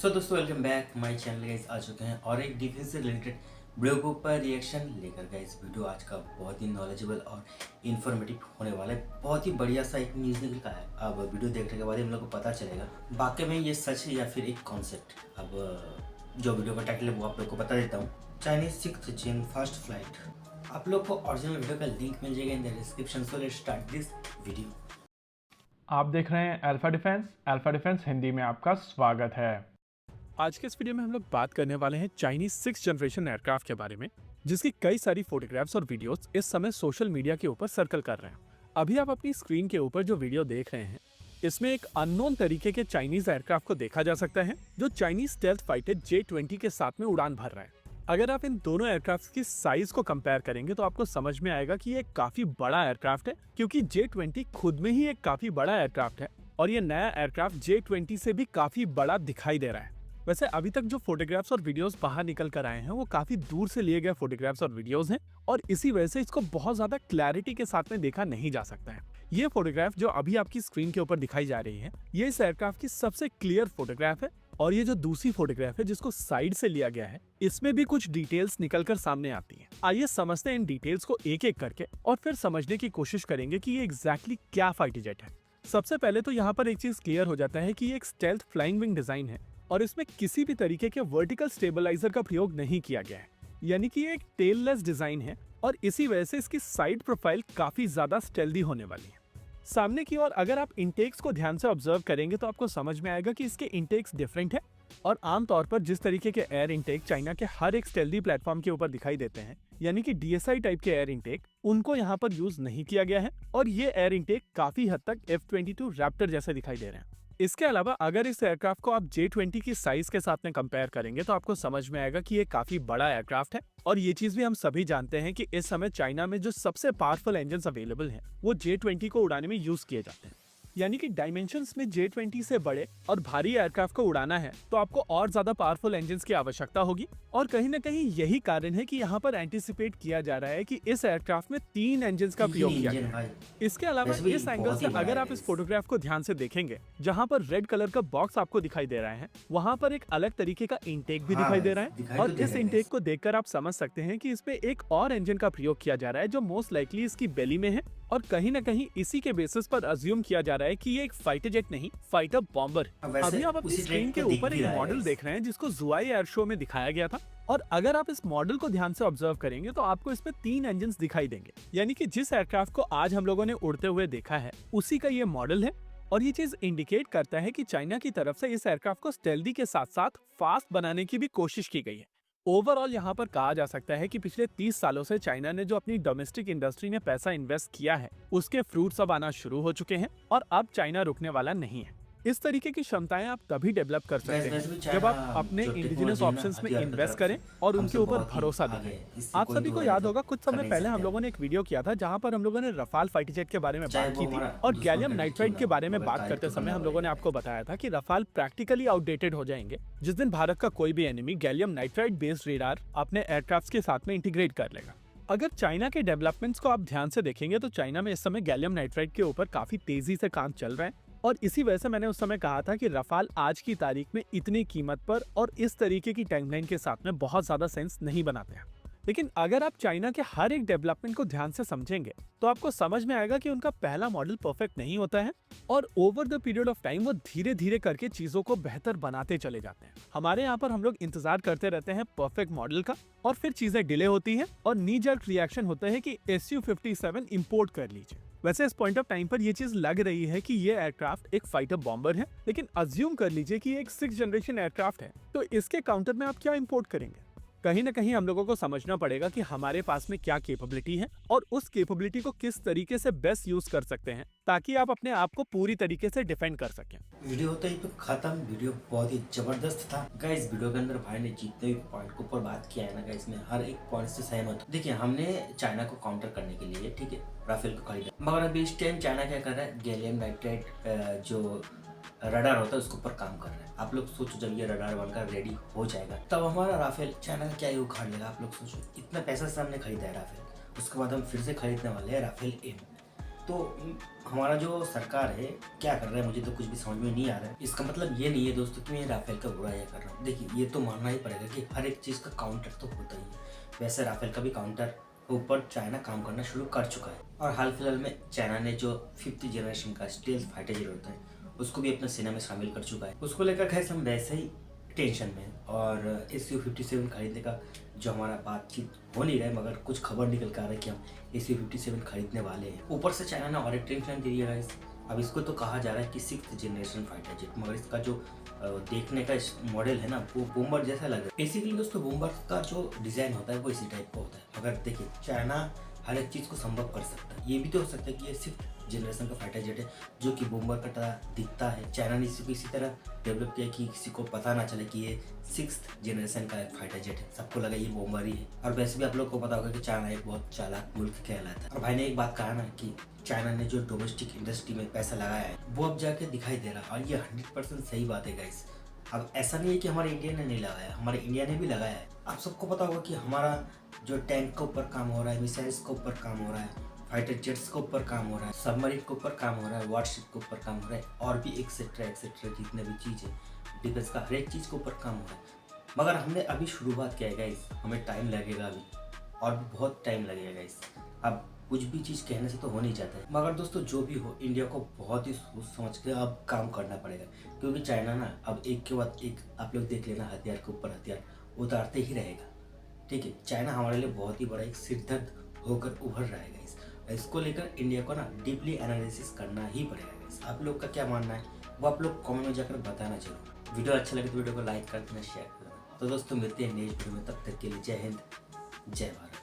सो दोस्तों welcome back my channel. Guys आ चुके हैं और एक डिफेंस से रिलेटेड वीडियो के ऊपर रिएक्शन लेकर। गाइस वीडियो आज का बहुत ही नॉलेजेबल और इन्फॉर्मेटिव होने वाला है। बहुत ही बढ़िया सा एक न्यूज़ निकल का है। अब वीडियो देखने के बाद हम लोग को पता चलेगा वाकई में ये सच है या फिर एक कॉन्सेप्ट। अब जो वीडियो का टाइटल है वो आप लोग को बता देता हूँ। Chinese 6th June first flight. आप लोग को ओरिजिनल वीडियो का लिंक मिल जाएगा in the description. So let's start this video. आप देख रहे हैं alpha defence. Alpha defence Hindi में आपका स्वागत है। आज के इस वीडियो में हम लोग बात करने वाले हैं चाइनीज 6th जनरेशन एयरक्राफ्ट के बारे में, जिसकी कई सारी फोटोग्राफ्स और वीडियोस इस समय सोशल मीडिया के ऊपर सर्कल कर रहे हैं। अभी आप अपनी स्क्रीन के ऊपर जो वीडियो देख रहे हैं, इसमें एक अननोन तरीके के चाइनीज एयरक्राफ्ट को देखा जा सकता है, जो चाइनीज स्टेल्थ फाइटर J-20 के साथ में उड़ान भर रहा है। अगर आप इन दोनों एयरक्राफ्ट की साइज को कंपेयर करेंगे तो आपको समझ में आएगा कि ये काफी बड़ा एयरक्राफ्ट है, क्योंकि J-20 खुद में ही एक काफी बड़ा एयरक्राफ्ट है और ये नया एयरक्राफ्ट J-20 से भी काफी बड़ा दिखाई दे रहा है। वैसे अभी तक जो फोटोग्राफ्स और वीडियोस बाहर निकल कर आए हैं वो काफी दूर से लिए गए फोटोग्राफ्स और वीडियोस हैं और इसी वजह से इसको बहुत ज्यादा क्लैरिटी के साथ में देखा नहीं जा सकता है। ये फोटोग्राफ जो अभी आपकी स्क्रीन के ऊपर दिखाई जा रही है, ये इस एयरक्राफ्ट की सबसे क्लियर फोटोग्राफ है। और ये जो दूसरी फोटोग्राफ है जिसको साइड से लिया गया है, इसमें भी कुछ डिटेल्स निकलकर सामने आती हैं। आइए समझते हैं इन डिटेल्स को एक एक करके और फिर समझने की कोशिश करेंगे कि ये एग्जैक्टली क्या फाइटर जेट है। सबसे पहले तो यहाँ पर एक चीज क्लियर हो जाता है कि ये एक स्टेल्थ फ्लाइंग विंग डिजाइन है और इसमें किसी भी तरीके के वर्टिकल स्टेबलाइजर का प्रयोग नहीं किया गया है, यानी कि ये एक टेललेस डिजाइन है और इसी वजह से इसकी साइड प्रोफाइल काफी ज्यादा स्टेल्दी होने वाली है। सामने की ओर अगर आप इंटेक्स को ध्यान से ऑब्जर्व करेंगे तो आपको समझ में आएगा कि इसके इंटेक्स डिफरेंट है और आमतौर पर जिस तरीके के एयर इंटेक चाइना के हर एक स्टेल्दी प्लेटफॉर्म के ऊपर दिखाई देते हैं, यानी कि DSI टाइप के एयर इंटेक, उनको यहाँ पर यूज नहीं किया गया है और ये एयर इंटेक काफी हद तक F-22 रैप्टर जैसे दिखाई दे रहे हैं। इसके अलावा अगर इस एयरक्राफ्ट को आप J-20 की साइज के साथ में कंपेयर करेंगे तो आपको समझ में आएगा कि ये काफी बड़ा एयरक्राफ्ट है और ये चीज भी हम सभी जानते हैं कि इस समय चाइना में जो सबसे पावरफुल इंजन्स अवेलेबल हैं वो J-20 को उड़ाने में यूज किए जाते हैं। यानी कि डायमेंशंस में J-20 से बड़े और भारी एयरक्राफ्ट को उड़ाना है तो आपको और ज्यादा पावरफुल इंजन्स की आवश्यकता होगी और कहीं न कहीं यही कारण है कि यहाँ पर एंटिसिपेट किया जा रहा है कि इस एयरक्राफ्ट में 3 इंजन्स का प्रयोग किया गया है। इसके अलावा इस एंगल से अगर आप इस फोटोग्राफ को ध्यान से देखेंगे, जहाँ पर रेड कलर का बॉक्स आपको दिखाई दे रहा है, वहाँ पर एक अलग तरीके का इंटेक भी दिखाई दे रहा है और इस इंटेक को देखकर आप समझ सकते हैं कि इसमें एक और इंजन का प्रयोग किया जा रहा है जो मोस्ट लाइकली इसकी बेली में है और कहीं न कहीं इसी के बेसिस पर अज्यूम किया जा रहा है कि ये एक फाइटर जेट नहीं, फाइटर बॉम्बर। अभी आप अपनी स्क्रीन के ऊपर एक मॉडल देख रहे हैं जिसको जुआई एयर शो में दिखाया गया था और अगर आप इस मॉडल को ध्यान से ऑब्जर्व करेंगे तो आपको इसमें 3 इंजन्स दिखाई देंगे, यानी कि जिस एयरक्राफ्ट को आज हम लोगों ने उड़ते हुए देखा है उसी का ये मॉडल है और ये चीज इंडिकेट करता है कि चाइना की तरफ से इस एयरक्राफ्ट को स्टेल्दी के साथ साथ फास्ट बनाने की भी कोशिश की गई है। ओवरऑल यहाँ पर कहा जा सकता है कि पिछले 30 सालों से चाइना ने जो अपनी डोमेस्टिक इंडस्ट्री में पैसा इन्वेस्ट किया है, उसके फ्रूट्स अब आना शुरू हो चुके हैं और अब चाइना रुकने वाला नहीं है। इस तरीके की क्षमताएं आप तभी डेवलप कर सकते हैं जब आप अपने इंडिजिनस ऑप्शंस में इन्वेस्ट करें और उनके ऊपर भरोसा दें। आप सभी को याद होगा कुछ समय पहले हम लोगों ने एक वीडियो किया था जहां पर हम लोगों ने रफाल फाइटर जेट के बारे में बात की थी और गैलियम नाइट्राइड के बारे में बात करते समय हम लोगों ने आपको बताया था कि रफाल प्रैक्टिकली आउटडेटेड हो जाएंगे जिस दिन भारत का कोई भी enemy gallium nitride based radar अपने एयरक्राफ्ट के साथ में इंटीग्रेट कर लेगा। अगर चाइना के डेवलपमेंट्स को आप ध्यान से देखेंगे तो चाइना में इस समय गैलियम नाइट्राइड के ऊपर काफी तेजी से काम चल रहा है और इसी वजह से मैंने उस समय कहा था कि रफाल आज की तारीख में इतनी कीमत पर और इस तरीके की टाइमलाइन के साथ में बहुत ज्यादा सेंस नहीं बनाते हैं। लेकिन अगर आप चाइना के हर एक डेवलपमेंट को ध्यान से समझेंगे तो आपको समझ में आएगा कि उनका पहला मॉडल परफेक्ट नहीं होता है और over the period of time वो धीरे धीरे करके चीजों को बेहतर बनाते चले जाते हैं। हमारे यहाँ पर हम लोग इंतजार करते रहते हैं परफेक्ट मॉडल का और फिर चीजें डिले होती हैं और नी जर्क रिएक्शन होता है कि Su-57 इंपोर्ट कर लीजिए। वैसे इस पॉइंट ऑफ टाइम पर ये चीज लग रही है कि ये एयरक्राफ्ट एक फाइटर बॉम्बर है, लेकिन अज्यूम कर लीजिए कि एक 6th जनरेशन एयरक्राफ्ट है तो इसके काउंटर में आप क्या इंपोर्ट करेंगे? कहीं ना कहीं हम लोगों को समझना पड़ेगा कि हमारे पास में क्या कैपेबिलिटी है और उस कैपेबिलिटी को किस तरीके से बेस्ट यूज कर सकते हैं ताकि आप अपने आप को पूरी तरीके से डिफेंड कर सकें। वीडियो तो यहीं पे खत्म। वीडियो बहुत ही जबरदस्त था गाइस। वीडियो के अंदर भाई ने जितने भी पॉइंट के ऊपर बात किया है ना गाइस, मैं हर एक पॉइंट से सहमत हूँ। देखिए हमने चाइना को काउंटर करने के लिए ठीक है राफेल को खरीदा, मगर अभी इस टाइम चाइना क्या कर रहा है, गैलियम नाइट्राइड जो रडार होता है उसके ऊपर काम कर रहा है। आप लोग सोचो जब ये रडार बनकर रेडी हो जाएगा तब हमारा राफेल चाइना का क्या ही उखाड़ लेगा। आप लोग सोचो इतना पैसा से हमने खरीदा है राफेल, उसके बाद हम फिर से खरीदने वाले हैं राफेल एम। तो हमारा जो सरकार है क्या कर रहा है मुझे तो कुछ भी समझ में नहीं आ रहा है। इसका मतलब ये नहीं है दोस्तों कि मैं राफेल का बुराई कर रहा हूँ। देखिए ये तो मानना ही पड़ेगा कि हर एक चीज़ का काउंटर तो होता ही है। वैसे राफेल का भी काउंटर ऊपर चाइना काम करना शुरू कर चुका है और हाल फिलहाल में चाइना ने जो 5th जनरेशन का स्टेल्थ फाइटर जेट होता है उसको भी अपने सेना में शामिल कर चुका है। उसको लेकर खैर हम वैसे ही टेंशन में है और SU-57 खरीदने का जो हमारा बातचीत हो नहीं रहा है, मगर कुछ खबर निकल कर आ रहा है कि हम SU-57 खरीदने वाले हैं। ऊपर से चाइना ने और एक टेंशन दे दिया है। अब इसको तो कहा जा रहा है कि 6th जनरेशन फाइटर जेट, मगर इसका जो देखने का मॉडल है ना वो बूमबर जैसा लग रहा है। बेसिकली दोस्तों बूमबर का जो डिज़ाइन होता है वो इसी टाइप का होता है। मगर देखिए चाइना हर एक चीज़ को संभव कर सकता है। ये भी तो हो सकता है कि ये 6th जनरेशन का फाइटर जेट है जो कि बूमबर का तरह दिखता है। चाइना ने इसको इसी तरह डेवलप किया कि किसी को पता ना चले कि ये 6th जनरेशन का एक फाइटर जेट है, सबको लगा ये बूमबर ही है। और वैसे भी आप लोग को पता होगा कि चाइना एक बहुत चालाक मुल्क कहलाता है। और भाई ने एक बात कहा ना कि चाइना ने जो डोमेस्टिक इंडस्ट्री में पैसा लगाया है वो अब जाके दिखाई दे रहा है और ये 100% सही बात है गाइस। अब ऐसा नहीं है कि हमारे इंडिया ने नहीं लगाया, हमारे इंडिया ने भी लगाया है। आप सबको पता होगा कि हमारा जो टैंक के ऊपर काम हो रहा है, मिसाइल्स के ऊपर काम हो रहा है, फाइटर जेट्स के ऊपर काम हो रहा है, सबमरीन के ऊपर काम हो रहा है, वारशिप के ऊपर काम हो रहा है और भी एक्सेट्रा जितने भी चीज़ है डिफेंस का हर एक चीज़ के ऊपर काम हो रहा है। मगर हमने अभी शुरुआत किया है गाइस, हमें टाइम लगेगा अभी और भी बहुत टाइम लगेगा गाइस। अब कुछ भी चीज़ कहने से तो हो नहीं जाता है, मगर दोस्तों जो भी हो इंडिया को बहुत ही सोच समझ के अब काम करना पड़ेगा, क्योंकि चाइना ना अब एक के बाद एक आप लोग देख लेना हथियार के ऊपर हथियार उतारते ही रहेगा। ठीक है, चाइना हमारे लिए बहुत ही बड़ा एक सिरदर्द होकर उभर रहा है गाइस। इसको लेकर इंडिया को ना डीपली एनालिसिस करना ही पड़ेगा गाइस। आप लोग का क्या मानना है वो आप लोग कमेंट में जाकर बताना जरूर। वीडियो अच्छा लगे तो वीडियो को लाइक कर देना, शेयर कर देना। तो दोस्तों मिलते हैं नेक्स्ट वीडियो में, तब तक के लिए जय हिंद जय भारत।